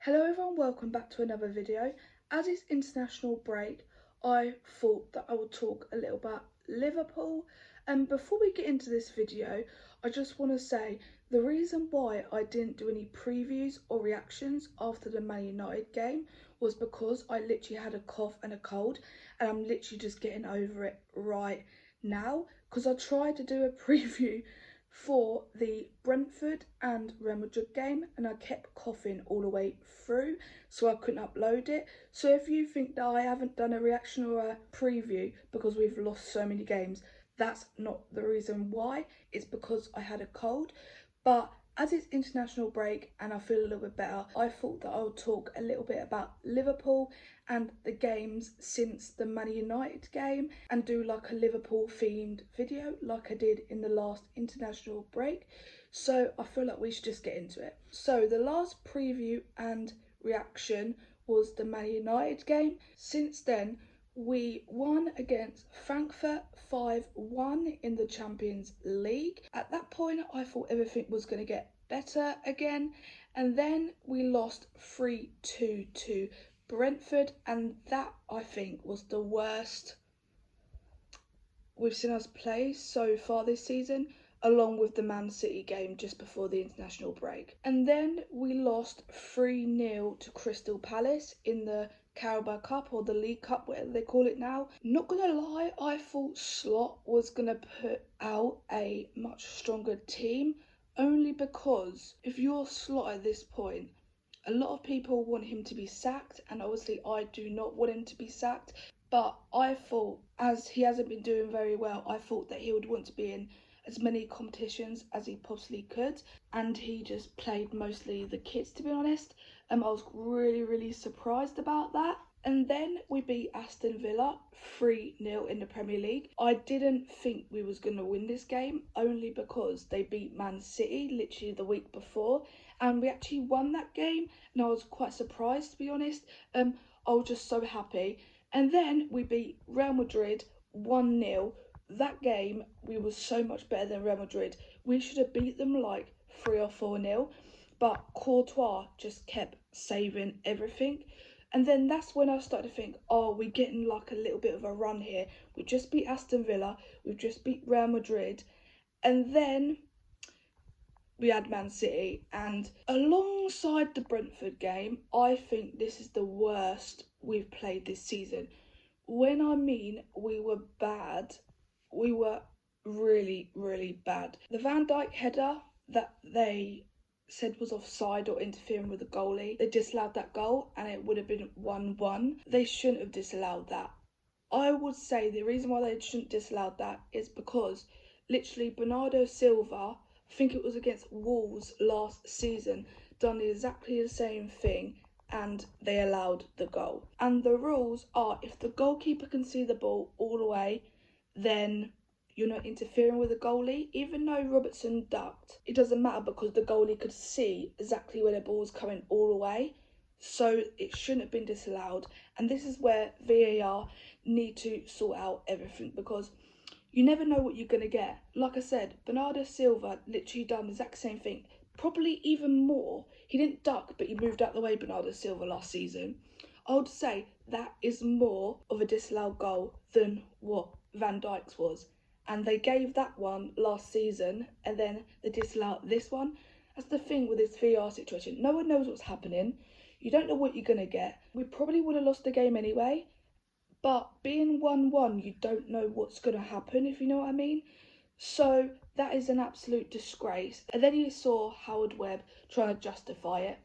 Hello everyone, welcome back to another video. As it's international break, I thought that I would talk a little about Liverpool. And before we get into this video, I just want to say the reason why I didn't do any previews or reactions after the Man United game was because I literally had a cough and a cold, and I'm literally just getting over it right now, because I tried to do a preview for the Brentford and Real Madrid game, and I kept coughing all the way through, so I couldn't upload it. So if you think that I haven't done a reaction or a preview because we've lost so many games, that's not the reason why. It's because I had a cold. But as it's international break and I feel a little bit better, I thought that I would talk a little bit about Liverpool and the games since the Man United game, and do like a Liverpool themed video like I did in the last international break. So I feel like we should just get into it. So the last preview and reaction was the Man United game. Since then, we won against Frankfurt 5-1 in the Champions League. At that point, I thought everything was going to get better again. And then we lost 3-2 to Brentford. And that, I think, was the worst we've seen us play so far this season, along with the Man City game just before the international break. And then we lost 3-0 to Crystal Palace in the Carabao Cup, or the League Cup, whatever they call it now. Not gonna lie, I thought Slot was gonna put out a much stronger team, only because if you're Slot at this point, a lot of people want him to be sacked, and obviously I do not want him to be sacked. But I thought, as he hasn't been doing very well, I thought that he would want to be in as many competitions as he possibly could, and he just played mostly the kids, to be honest. I was really surprised about that. And then we beat Aston Villa 3-0 in the Premier League. I didn't think we was going to win this game, only because they beat Man City literally the week before, and we actually won that game, and I was quite surprised, to be honest. I was just so happy. And then we beat Real Madrid 1-0. That game, we were so much better than Real Madrid. We should have beat them like 3 or 4-0, but Courtois just kept saving everything. And then that's when I started to think, oh, we're getting like a little bit of a run here. We just beat Aston Villa, we've just beat Real Madrid, and then we had Man City. And alongside the Brentford game, I think this is the worst we've played this season. When I mean we were bad, we were really bad. The Van Dijk header that they said was offside or interfering with the goalie, they disallowed that goal and it would have been 1-1. They shouldn't have disallowed that. I would say the reason why they shouldn't disallow that is because literally Bernardo Silva, I think it was against Wolves last season, done exactly the same thing, and they allowed the goal. And the rules are, if the goalkeeper can see the ball all the way, then you're not interfering with the goalie. Even though Robertson ducked, it doesn't matter because the goalie could see exactly where the ball's coming all the way. So it shouldn't have been disallowed. And this is where VAR need to sort out everything, because you never know what you're going to get. Like I said, Bernardo Silva literally done the exact same thing, probably even more. He didn't duck, but he moved out the way, Bernardo Silva, last season. I would say that is more of a disallowed goal than what Van Dijk's was. And they gave that one last season, and then they disallowed this one. That's the thing with this VAR situation. No one knows what's happening. You don't know what you're going to get. We probably would have lost the game anyway. But being 1-1, you don't know what's going to happen, if you know what I mean. So that is an absolute disgrace. And then you saw Howard Webb trying to justify it.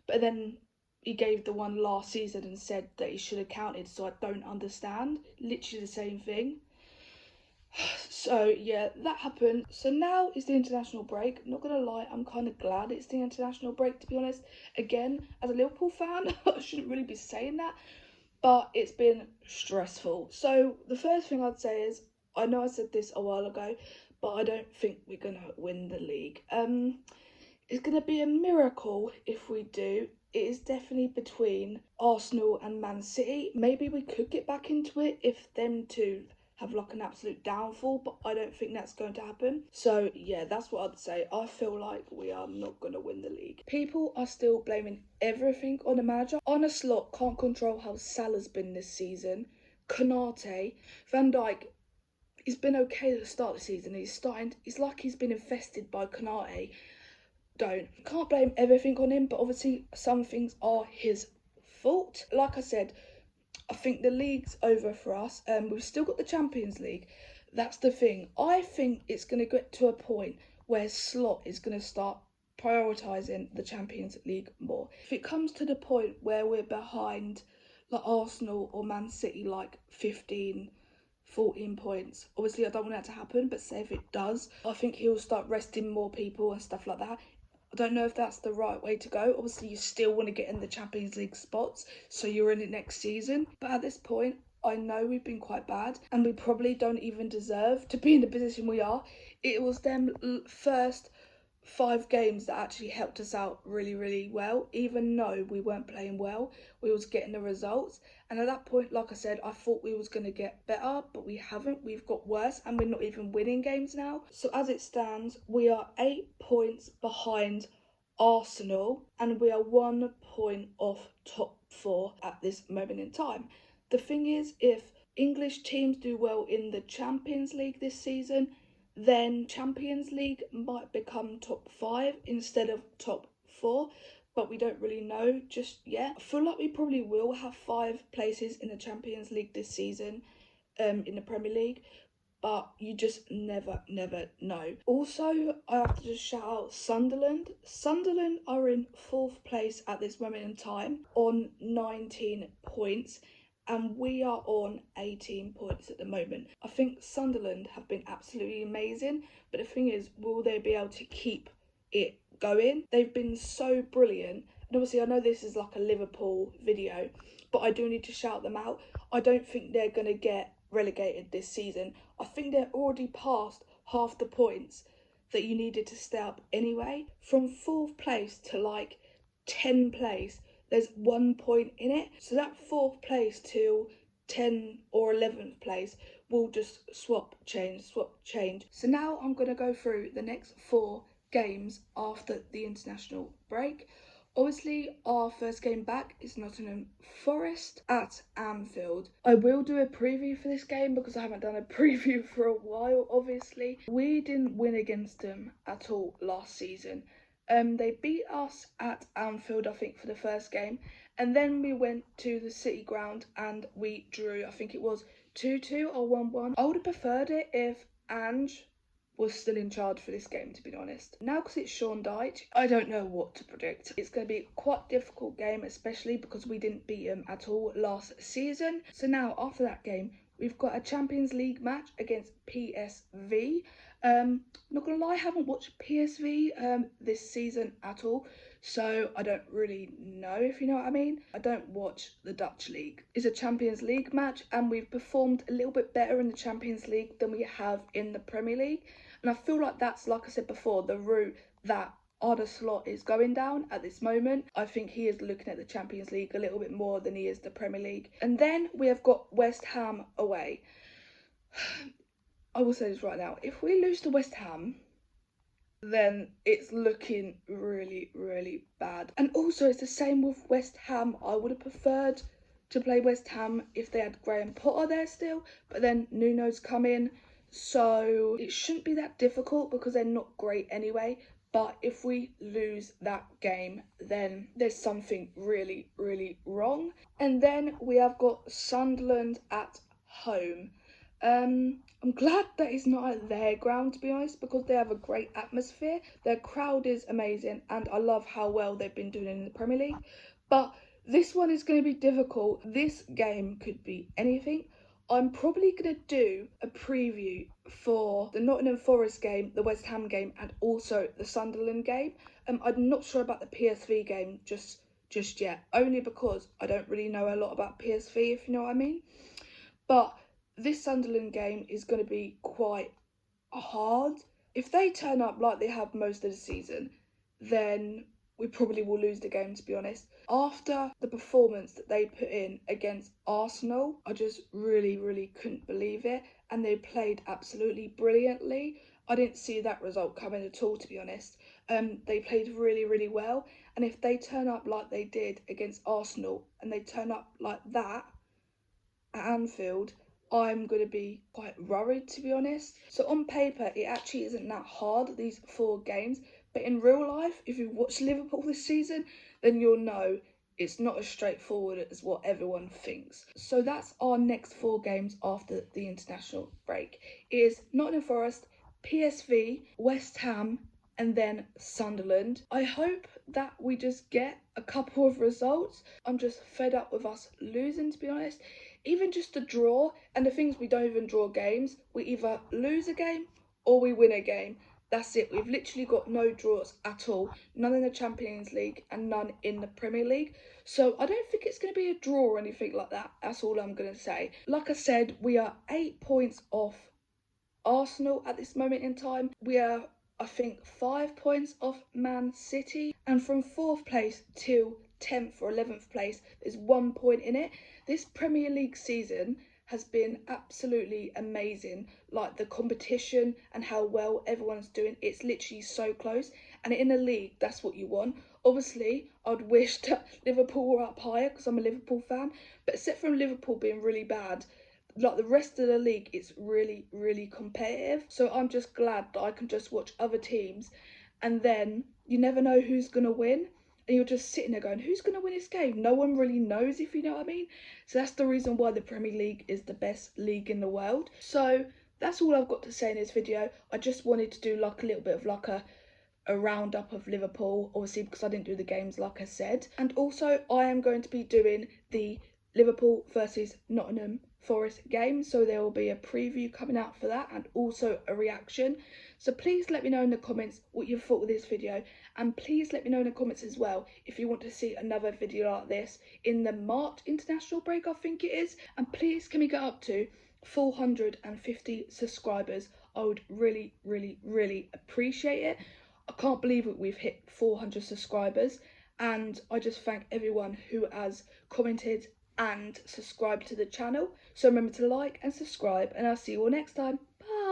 But then he gave the one last season and said that he should have counted. So I don't understand. Literally the same thing. So yeah, that happened. So now is the international break. Not gonna lie, I'm kind of glad it's the international break, to be honest. Again, as a Liverpool fan, I shouldn't really be saying that, but it's been stressful. So the first thing I'd say is, I know I said this a while ago, but I don't think we're gonna win the league. It's gonna be a miracle if we do. It is definitely between Arsenal and Man City. Maybe we could get back into it if them two have like an absolute downfall, but I don't think that's going to happen. So yeah, that's what I'd say. I feel like we are not going to win the league. People are still blaming everything on the manager. Arne Slot can't control how Salah's been this season. Konate, Van Dijk, he's been okay at the start of the season. It's like he's been infested by Konate. Can't blame everything on him, but obviously some things are his fault. Like I said, I think the league's over for us. We've still got the Champions League. That's the thing. I think it's going to get to a point where Slot is going to start prioritising the Champions League more. If it comes to the point where we're behind like Arsenal or Man City, like 15, 14 points. Obviously, I don't want that to happen, but say if it does, I think he'll start resting more people and stuff like that. I don't know if that's the right way to go. Obviously, you still want to get in the Champions League spots, so you're in it next season. But at this point, I know we've been quite bad, and we probably don't even deserve to be in the position we are. It was them first 5 games that actually helped us out really, really well. Even though we weren't playing well, we was getting the results. And at that point, like I said, I thought we was going to get better, but we haven't. We've got worse, and we're not even winning games now. So as it stands, we are 8 points behind Arsenal, and we are 1 point off top 4 at this moment in time. The thing is, if English teams do well in the Champions League this season, then Champions League might become top 5 instead of top 4, but we don't really know just yet. I feel like we probably will have 5 places in the Champions League this season, in the Premier League, but you just never know. Also, I have to just shout out Sunderland. Sunderland are in 4th place at this moment in time on 19 points. And we are on 18 points at the moment. I think Sunderland have been absolutely amazing, but the thing is, will they be able to keep it going? They've been so brilliant. And obviously, I know this is like a Liverpool video, but I do need to shout them out. I don't think they're going to get relegated this season. I think they're already past half the points that you needed to stay up anyway. From 4th place to like 10th place, there's 1 point in it. So that 4th place to 10th or 11th place will just swap change. So now I'm going to go through the next 4 games after the international break. Obviously, our first game back is Nottingham Forest at Anfield. I will do a preview for this game because I haven't done a preview for a while, obviously. We didn't win against them at all last season. They beat us at Anfield, I think, for the first game. And then we went to the City ground and we drew, I think it was 2-2 or 1-1. I would have preferred it if Ange was still in charge for this game, to be honest. Now, because it's Sean Dyche, I don't know what to predict. It's going to be quite a difficult game, especially because we didn't beat him at all last season. So now, after that game, we've got a Champions League match against PSV. Not gonna lie, I haven't watched PSV this season at all, so I don't really know, if you know what I mean. I don't watch the Dutch league. It's a Champions League match, and we've performed a little bit better in the Champions League than we have in the Premier League. And I feel like that's, like I said before, the route that Arne Slot is going down at this moment. I think he is looking at the Champions League a little bit more than he is the Premier League. And then we have got West Ham away. I will say this right now, if we lose to West Ham, then it's looking really, really bad. And also, it's the same with West Ham. I would have preferred to play West Ham if they had Graham Potter there still, but then Nuno's come in, so it shouldn't be that difficult because they're not great anyway. But if we lose that game, then there's something really, really wrong. And then we have got Sunderland at home. I'm glad that it's not at their ground, to be honest, because they have a great atmosphere. Their crowd is amazing, and I love how well they've been doing in the Premier League. But this one is going to be difficult. This game could be anything. I'm probably going to do a preview for the Nottingham Forest game, the West Ham game, and also the Sunderland game. I'm not sure about the PSV game just yet, only because I don't really know a lot about PSV, if you know what I mean. But this Sunderland game is going to be quite hard. If they turn up like they have most of the season, then we probably will lose the game, to be honest. After the performance that they put in against Arsenal, I just really, really couldn't believe it. and they played absolutely brilliantly. I didn't see that result coming at all, to be honest. They played really, really well, and if they turn up like they did against Arsenal and they turn up like that at Anfield, I'm going to be quite worried, to be honest. So on paper, it actually isn't that hard, these 4 games, but in real life, if you've watched Liverpool this season, then you'll know it's not as straightforward as what everyone thinks. So that's our next 4 games after the international break. It is Nottingham Forest, PSV, West Ham, and then Sunderland. I hope that we just get a couple of results. I'm just fed up with us losing, to be honest. Even just a draw, and the things, we don't even draw games. We either lose a game or we win a game. That's it. We've literally got no draws at all. None in the Champions League and none in the Premier League. So I don't think it's going to be a draw or anything like that. That's all I'm going to say. Like I said, we are 8 points off Arsenal at this moment in time. We are, I think, 5 points off Man City. And from 4th place till 10th or 11th place, there's 1 point in it. This Premier League season has been absolutely amazing. Like the competition and how well everyone's doing, it's literally so close. And in a league, that's what you want. Obviously, I'd wish that Liverpool were up higher because I'm a Liverpool fan. But except from Liverpool being really bad, like the rest of the league, it's really, really competitive. So I'm just glad that I can just watch other teams, and then you never know who's going to win. And you're just sitting there going, who's going to win this game? No one really knows, if you know what I mean. So that's the reason why the Premier League is the best league in the world. So that's all I've got to say in this video. I just wanted to do like a little bit of like a roundup of Liverpool, obviously because I didn't do the games like I said. And also I am going to be doing the Liverpool versus Nottingham Forest game, so there will be a preview coming out for that and also a reaction. So please let me know in the comments what you thought of this video, and please let me know in the comments as well if you want to see another video like this in the March international break, I think it is. And please, can we get up to 450 subscribers? I would really, really, really appreciate it. I can't believe it, we've hit 400 subscribers, and I just thank everyone who has commented and subscribe to the channel. So remember to like and subscribe, and I'll see you all next time. Bye.